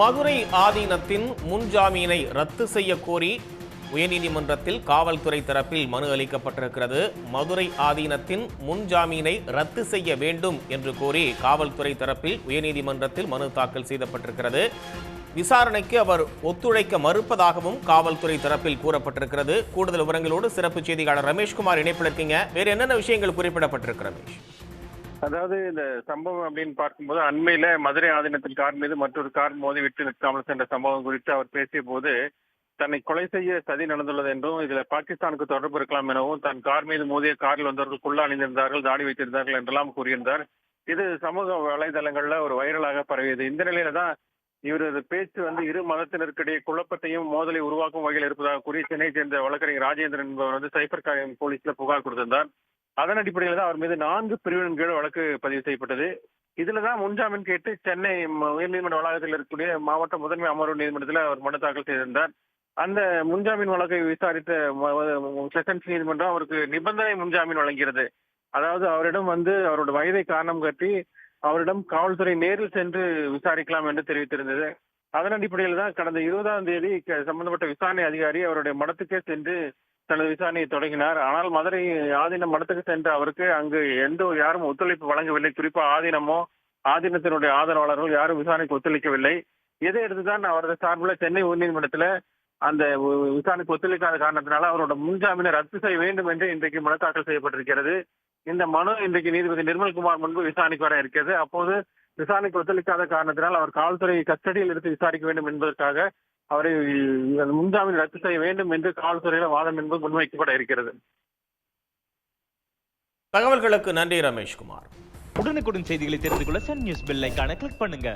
மதுரை ஆதீனத்தின் முன்ஜாமீனை ரத்து செய்ய கோரி உயர்நீதிமன்றத்தில் காவல்துறை தரப்பில் மனு அளிக்கப்பட்டிருக்கிறது. மதுரை ஆதீனத்தின் முன்ஜாமீனை ரத்து செய்ய வேண்டும் என்று கோரி காவல்துறை தரப்பில் உயர்நீதிமன்றத்தில் மனு தாக்கல் செய்யப்பட்டிருக்கிறது. விசாரணைக்கு அவர் ஒத்துழைக்க மறுப்பதாகவும் காவல்துறை தரப்பில் கூறப்பட்டிருக்கிறது. கூடுதல் விவரங்களோடு சிறப்பு செய்தியாளர் ரமேஷ்குமார் இணைப்பில் இருக்கீங்க. வேறு என்னென்ன விஷயங்கள் குறிப்பிடப்பட்டிருக்கு ரமேஷ்? அதாவது இந்த சம்பவம் அப்படின்னு பார்க்கும்போது அண்மையில மதுரை ஆதீனத்தின் கார் மீது மற்றொரு கார் மோதி விட்டு நிற்காமல் சென்ற சம்பவம் குறித்து அவர் பேசிய போது தன்னை கொலை செய்ய சதி நடந்துள்ளது என்றும் இதுல பாகிஸ்தானுக்கு தொடர்பு இருக்கலாம் எனவும் தன் கார் மீது மோதிய காரில் வந்தவர்கள் குள்ள அணிந்திருந்தார்கள், தாடி வைத்திருந்தார்கள் என்றெல்லாம் கூறியிருந்தார். இது சமூக வலைதளங்கள்ல ஒரு வைரலாக பரவியது. இந்த நிலையில தான் இவரது பேச்சு இரு மதத்தினருக்கிடையே குழப்பத்தையும் மோதலை உருவாக்கும் வகையில் இருப்பதாக கூறி சென்னை சேர்ந்த வழக்கறிஞர் ராஜேந்திரன் என்பவர் சைபர் கிரைம் போலீஸ்ல புகார் கொடுத்திருந்தார். அதன் அடிப்படையில் தான் அவர் மீது 4 பிரிவின் கீழ் வழக்கு பதிவு செய்யப்பட்டது. இதுலதான் முன்ஜாமீன் கேட்டு சென்னை உயர்நீதிமன்ற வளாகத்தில் இருக்கக்கூடிய மாவட்ட முதன்மை அமர்வு நீதிமன்றத்தில் அவர் மனு தாக்கல் செய்திருந்தார். அந்த முன்ஜாமீன் வழக்கை விசாரித்த செஷன்ஸ் நீதிமன்றம் அவருக்கு நிபந்தனை முன்ஜாமீன் வழங்கியது. அதாவது அவரிடம் அவரோட வயதை காரணம் காட்டி அவரிடம் காவல்துறை நேரில் சென்று விசாரிக்கலாம் என்று தெரிவித்திருந்தது. அதன் அடிப்படையில் தான் கடந்த 20ஆம் தேதி சம்பந்தப்பட்ட விசாரணை அதிகாரி அவருடைய மடத்துக்கே சென்று தனது விசாரணையை தொடங்கினார். ஆனால் மதுரை ஆதீன மடத்துக்கு சென்ற அவருக்கு அங்கு யாரும் ஒத்துழைப்பு வழங்கவில்லை. குறிப்பா ஆதீனத்தினுடைய ஆதரவாளர்கள் யாரும் விசாரணைக்கு ஒத்துழைக்கவில்லை. இதை எடுத்துதான் அவரது சார்பில் சென்னை உயர்நீதிமன்றத்தில் அந்த விசாரணைக்கு ஒத்துழைக்காத காரணத்தினால அவரோட முன்ஜாமீனை ரத்து செய்ய வேண்டும் என்று இன்றைக்கு மனு தாக்கல் செய்யப்பட்டிருக்கிறது. இந்த மனு இன்றைக்கு நீதிபதி நிர்மல்குமார் முன்பு விசாரணைக்கு வர இருக்கிறது. அப்போது விசாரணைக்கு ஒத்துழைக்காத காரணத்தினால் அவர் காவல்துறை கஸ்டடியில் எடுத்து விசாரிக்க வேண்டும் என்பதற்காக அவரை முன்ஜாமீன் ரத்து செய்ய வேண்டும் என்று காவல்துறையில வாதம் என்பது முன்வைக்கப்பட இருக்கிறது. தகவல்களுக்கு நன்றி ரமேஷ்குமார். உடனுக்குடன் செய்திகளை தெரிந்து கொள்ள சன் நியூஸ் பெல் ஐகானை கிளிக் பண்ணுங்க.